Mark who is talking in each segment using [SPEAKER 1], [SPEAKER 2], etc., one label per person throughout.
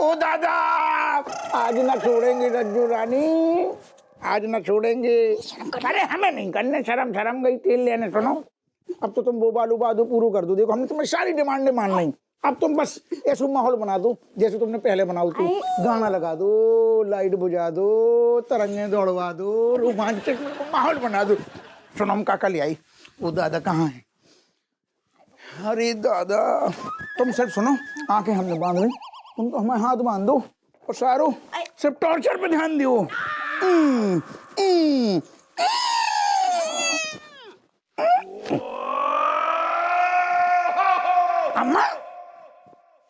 [SPEAKER 1] ओ दादा, आज ना छोड़ेंगे रज्जू रानी, आज ना छोड़ेंगे। अरे हमें नहीं करने शर्म, शर्म गई तेल लेने। सुनो, अब तो तुम वो बालू बादू पूरू कर दो। देखो हमने तुम्हें सारी डिमांडें मान ली, अब तुम बस ऐसा माहौल बना दो जैसे तुमने पहले बनाओ थी। गाना लगा दो, लाइट बुझा दो, तरंगे दौड़वा दो, रोमांचक माहौल बना दो। सुनो हम काका ले आई। वो दादा कहाँ है? अरे दादा, तुम सिर्फ सुनो, आंखें हमने बांध ली, तुम तो हमारे हाथ बांध दो और सारो सिर्फ टॉर्चर पे ध्यान दियो। अम्मा,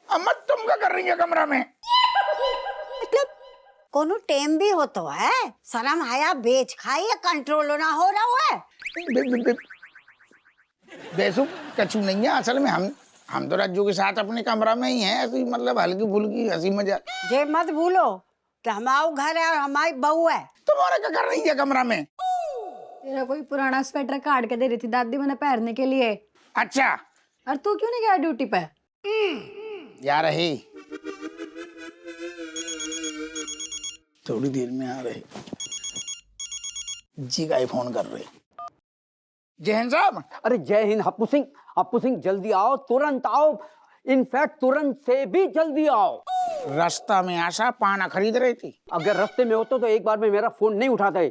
[SPEAKER 1] अम्मा तुम क्या कर रही है कमरा में?
[SPEAKER 2] मतलब कोनो टेम भी हो तो है, शर्म हया बेच खाई कंट्रोल ना हो रहा है।
[SPEAKER 1] बेसुक कछु नहीं है, असल में हम तो रज्जू के साथ अपने कमरा में ही हैं, ऐसी मतलब हल्की फुल्की हंसी मजाक।
[SPEAKER 2] जे मत भूलो कि हमारा घर है और हमारी बहू है।
[SPEAKER 1] तुम्हारा क्या कर रही है कमरा में?
[SPEAKER 3] तेरा कोई पुराना स्वेटर काट के दे रही थी दादी मैंने पहनने के लिए।
[SPEAKER 1] अच्छा,
[SPEAKER 3] और तू क्यों नहीं गया ड्यूटी पे?
[SPEAKER 1] यार रही, थोड़ी देर में आ रहे जी का फोन कर रहे। जय हिंद साहब।
[SPEAKER 4] अरे जय हिंद हप्पू सिंह। हप्पू सिंह जल्दी आओ, तुरंत आओ, इनफैक्ट तुरंत से भी जल्दी आओ।
[SPEAKER 1] रास्ता में आशा पाना खरीद रही थी।
[SPEAKER 4] अगर रास्ते में होते तो एक बार में मेरा फोन नहीं उठाते।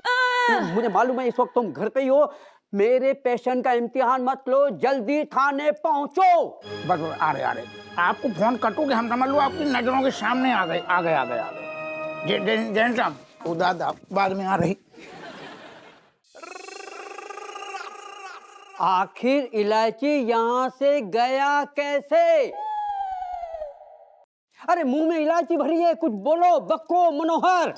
[SPEAKER 4] मुझे मालूम है इस वक्त तुम घर पे ही हो। मेरे पेशेंट का इम्तिहान मत लो, जल्दी थाने पहुंचो।
[SPEAKER 1] बस आ रहे आपको फोन कटोगे हम समझ लो आपकी नजरों के सामने आ गए। जय साहब, वो दादा बाद में आ रही।
[SPEAKER 4] आखिर इलायची यहाँ से गया कैसे? अरे मुंह में इलायची भरी है, कुछ बोलो बक्को मनोहर।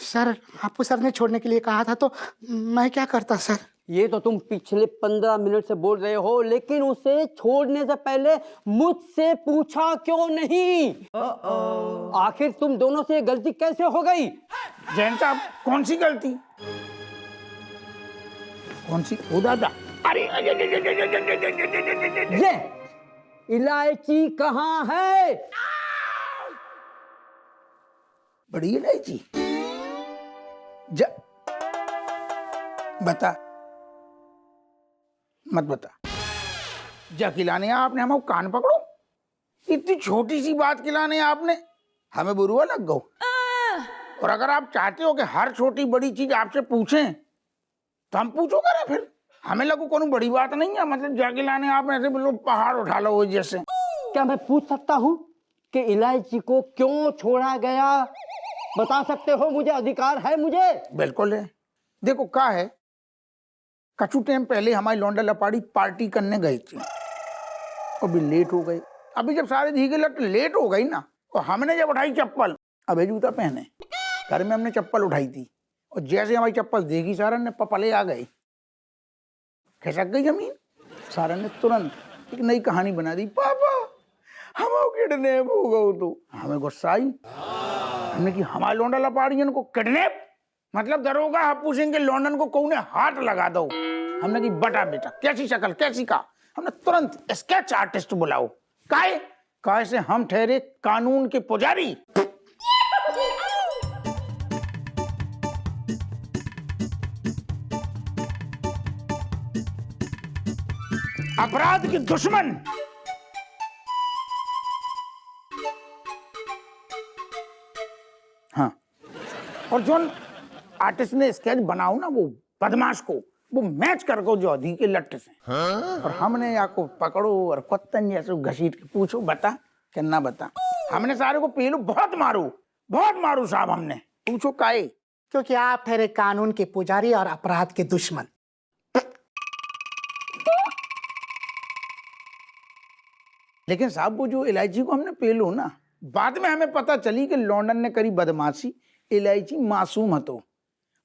[SPEAKER 5] सर, आपको सर ने छोड़ने के लिए कहा था तो मैं क्या करता सर?
[SPEAKER 4] ये तो तुम पिछले 15 मिनट से बोल रहे हो, लेकिन उसे छोड़ने से पहले मुझसे पूछा क्यों नहीं? आखिर तुम दोनों से ये गलती कैसे हो गई?
[SPEAKER 1] जैन साहब, कौन सी गलती? कौन सी? ओ दादा, अरे
[SPEAKER 4] ये इलायची कहाँ है?
[SPEAKER 1] बड़ी इलायची बता मत बता। जा खिलाने आपने हम कान पकड़ो, इतनी छोटी सी बात खिलाने आपने हमें बुरुआ लग गो। और अगर आप चाहते हो कि हर छोटी बड़ी चीज आपसे पूछें तो हम पूछो करें, फिर हमें लगो कोनो बड़ी बात नहीं है। मतलब जा खिलाने आप ऐसे बोलो पहाड़ उठा लो जैसे।
[SPEAKER 4] क्या मैं पूछ सकता हूँ कि इलायची को क्यों छोड़ा गया? बता सकते हो? मुझे अधिकार है मुझे।
[SPEAKER 1] बिल्कुल है। देखो क्या है, कछु टाइम पहले हमारी लौंडा लपाड़ी पार्टी करने गए थे, अभी लेट हो गए। अभी जब सारे धीगे लट लेट हो गई ना, और हमने जब उठाई चप्पल, अबे जूता पहने घर में हमने चप्पल उठाई थी, और जैसे हमारी चप्पल देखी सारन ने पपले आ गई, खिसक गई जमीन। सारन ने तुरंत एक नई कहानी बना दी, पापा हम किडनैप हो गए। तो हमें गुस्सा आई, हमने कि हमारे लौंडा लपाड़ियन को किडनैप मतलब दरोगा हप्पू सिंह के लौंडन को कौने हाथ लगा दो। हमने कि बटा बेटा कैसी शक्ल कैसी का। हमने तुरंत स्केच आर्टिस्ट बुलाओ। काहे से हम ठहरे कानून के पुजारी। अपराध के दुश्मन। हाँ, और जो आर्टिस्ट ने स्केच बनाओ ना, वो बदमाश को वो मैच कर को जो अधिक के लट्ट से। और हमने आपको पकड़ो और कुत्तन जैसे घसीट के पूछो बता कि ना बता। हमने सारे को पीलू बहुत मारू साहब। हमने पूछो काहे?
[SPEAKER 5] क्योंकि आप ठहरे कानून के पुजारी और अपराध के दुश्मन।
[SPEAKER 1] लेकिन साहब वो जो इलायची को हमने पेलो ना, बाद में हमें पता चली कि लॉन्डन ने करी बदमाशी। इलायची मासूम हतो,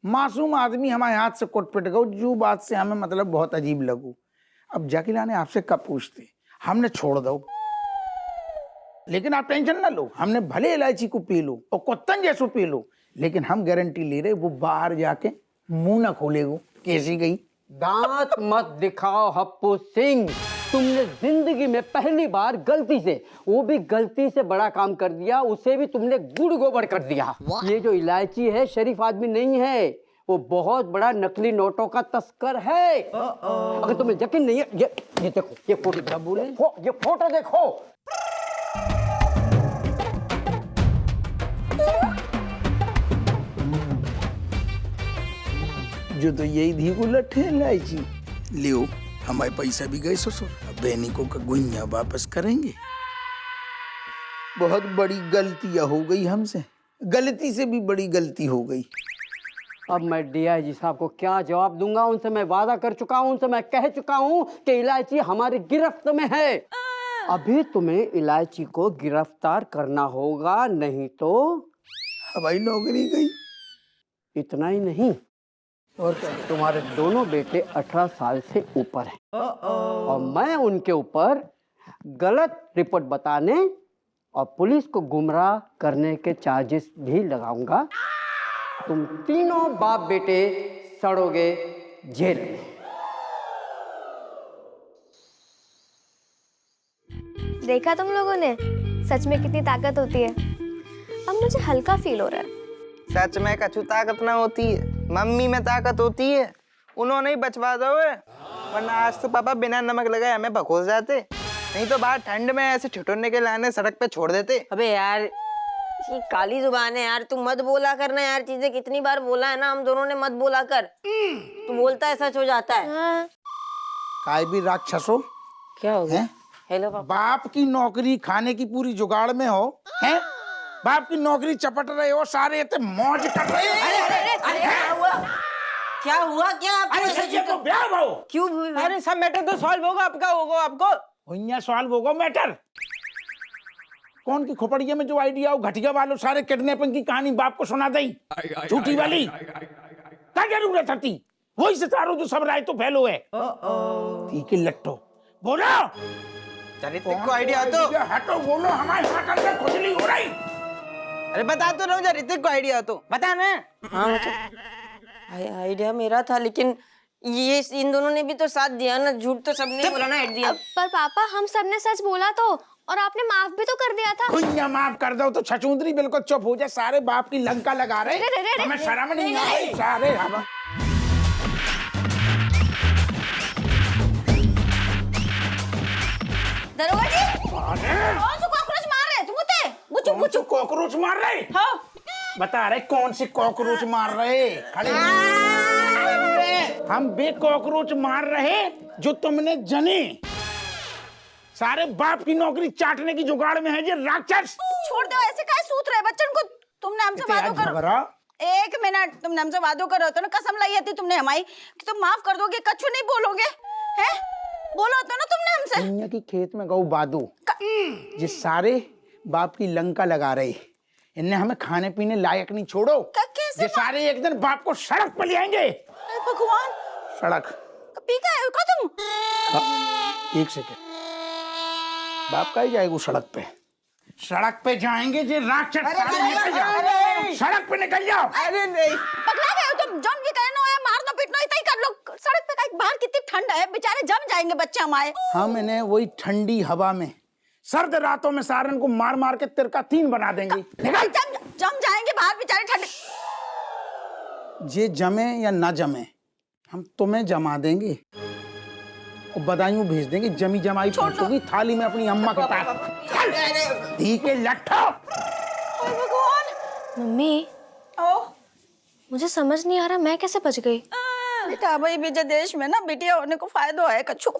[SPEAKER 1] मासूम आदमी हमारे हाथ से कुट पिट गो, जो बात से हमें मतलब बहुत अजीब लगू। अब जाकिला ने आपसे कब पूछते, हमने छोड़ दो। लेकिन आप टेंशन ना लो, हमने भले इलायची को पी लो और कुत्तन जैसो पी लो, लेकिन हम गारंटी ले रहे वो बाहर जाके मुंह ना खोलेगो कैसी गई।
[SPEAKER 4] दांत मत दिखाओ हप्पू सिंह। तुमने जिंदगी में पहली बार गलती से, वो भी गलती से बड़ा काम कर दिया, उसे भी तुमने गुड़ गोबर कर दिया। ये जो इलायची है शरीफ आदमी नहीं है, वो बहुत बड़ा नकली नोटों का तस्कर है। अगर तुम्हें यकीन नहीं है, ये देखो, ये फोटो क्या बोले, ये फोटो देखो।
[SPEAKER 1] जो तो यही धी उलट है इलायची। लियो, हमारे पैसा भी गए ससुर, अब बहनिकों का गुइया वापस करेंगे। बहुत बड़ी गलतियां हो गई हमसे, गलती से भी बड़ी गलती हो गई।
[SPEAKER 4] अब मैं डीआईजी साहब को क्या जवाब दूंगा? उनसे मैं वादा कर चुका हूं, उनसे मैं कह चुका हूं कि इलायची हमारी गिरफ्त में है। अभी तुम्हें इलायची को गिरफ्तार करना होगा, नहीं तो
[SPEAKER 1] हमारी नौकरी गई।
[SPEAKER 4] इतना ही नहीं,
[SPEAKER 1] और क्या?
[SPEAKER 4] तुम्हारे दोनों बेटे 18 साल से ऊपर हैं और मैं उनके ऊपर गलत रिपोर्ट बताने और पुलिस को गुमराह करने के चार्जेस भी लगाऊंगा। तुम तीनों बाप बेटे सड़ोगे जेल में।
[SPEAKER 6] देखा तुम लोगों ने सच में कितनी ताकत होती है। अब मुझे हल्का फील हो रहा है।
[SPEAKER 7] सच में कछु ताकत ना होती है, मम्मी में ताकत होती है। उन्होंने ही बचवा दो, वरना आज तो पापा बिना नमक लगाए हमें भकोस जाते, नहीं तो बाहर ठंड में ऐसे ठिठुरने के लाने सड़क पे छोड़ देते।
[SPEAKER 8] अबे यार, ये काली जुबान है यार, तू मत बोला करना यार चीजें। कितनी बार बोला है ना हम दोनों ने, मत बोला कर। तू बोलता है सच हो जाता है।
[SPEAKER 1] काय भी राक्षसो,
[SPEAKER 8] क्या हो गया?
[SPEAKER 1] हैं?
[SPEAKER 8] हेलो पापा।
[SPEAKER 1] बाप की नौकरी खाने की पूरी जुगाड़ में हो, हैं? बाप की नौकरी चपट रहे हो, सारे इतने मौज कर रहे हो।
[SPEAKER 8] अरे क्या हुआ? क्या हुआ? क्या आपको
[SPEAKER 1] अरे सच्चे को ब्याह भाव।
[SPEAKER 8] क्यों?
[SPEAKER 7] अरे सब मैटर तो सॉल्व होगा, आपका होगा आपको।
[SPEAKER 1] हुइया सॉल्व होगा मैटर। कौन की खोपड़िया में जो आइडिया हो, घटिया वालों सारे किडनैपिंग की कहानी बाप को सुना दी, झूठी वाली। क्या जरूरत थी? वही से तारो जो सब राय तो फैलो है। ठीक है लट्टो, बोलो।
[SPEAKER 7] ऋतिक को आइडिया तो
[SPEAKER 1] हटो, बोलो, हमारे हाथ अंदर खुजली हो रही।
[SPEAKER 7] अरे बता तो रहो, ऋतिक को आइडिया तो बता ना।
[SPEAKER 8] हाँ आइडिया मेरा था, लेकिन ये इन दोनों ने भी तो साथ दिया ना। झूठ तो सबने बोला ना, एट दिया।
[SPEAKER 6] पर पापा हम सबने सच बोला तो, और आपने माफ भी तो कर दिया था।
[SPEAKER 1] खुइया माफ कर दो तो छचूंदरी बिल्कुल चुप हो जाए। सारे बाप की लंका लगा रहे, हमें शर्म नहीं आ रही। सारे हम
[SPEAKER 2] दरोगा जी, कौन सा कॉकरोच मार रहे तुम? गुचू गुचू
[SPEAKER 1] कॉकरोच मार रहे।
[SPEAKER 2] हाँ।
[SPEAKER 1] बता रहे कौन सी कॉकरोच मार रहे? खड़े हम बे कॉकरोच मार रहे जो तुमने जने। सारे बाप की नौकरी चाटने की जुगाड़ में है ये राक्षस।
[SPEAKER 2] छोड़ दो, ऐसे काहे सूत रहे बच्चन को? तुमने हमसे वादो करो। एक मिनट, तुमने हमसे वादो करो तो ना, कसम लाई थी तुमने हमारी कि तुम माफ कर दोगे, कछु नहीं बोलोगे, हैं? बोलो तो ना तुमने हमसे।
[SPEAKER 1] दुनिया की खेत में गऊ बादू, जिस सारे बाप की लंका लगा रहे, इनने हमें खाने पीने लायक नहीं छोड़ो।
[SPEAKER 2] कैसे?
[SPEAKER 1] ये सारे एक दिन बाप को सड़क पर ले आएंगे।
[SPEAKER 2] भगवान,
[SPEAKER 1] सड़क
[SPEAKER 2] पी का है का तुम?
[SPEAKER 1] एक सेकंड, बाप का ही जाएगा सड़क पे? सड़क पे जाएंगे जे राक्षस। निकल जाओ, सड़क पे निकल जाओ।
[SPEAKER 7] अरे नहीं,
[SPEAKER 2] पगला गए हो तुम? जौन भी कहनो है, मारना पीटना इतना ही कर लो। सड़क पे का बाहर कितनी ठंड है, बेचारे जम जाएंगे बच्चे हमारे।
[SPEAKER 1] हम इन्हें वही ठंडी हवा में सर्द रातों में सारन को मार मार के तिरका तीन बना देंगे। निकल।
[SPEAKER 2] जम जाएंगे बाहर बेचारे ठंड।
[SPEAKER 1] जे जमे या ना जमे, हम तुम्हें जमा देंगे और बदायूं भेज देंगे। जमी जमाई पहुंचोगी थाली में अपनी अम्मा के पास। ठीक है लट्ठो।
[SPEAKER 2] भगवान।
[SPEAKER 6] मम्मी, मुझे समझ नहीं आ रहा मैं कैसे बच गई।
[SPEAKER 2] बेटा भाई बीजे देश में ना बेटिया होने को फायदा है कछु।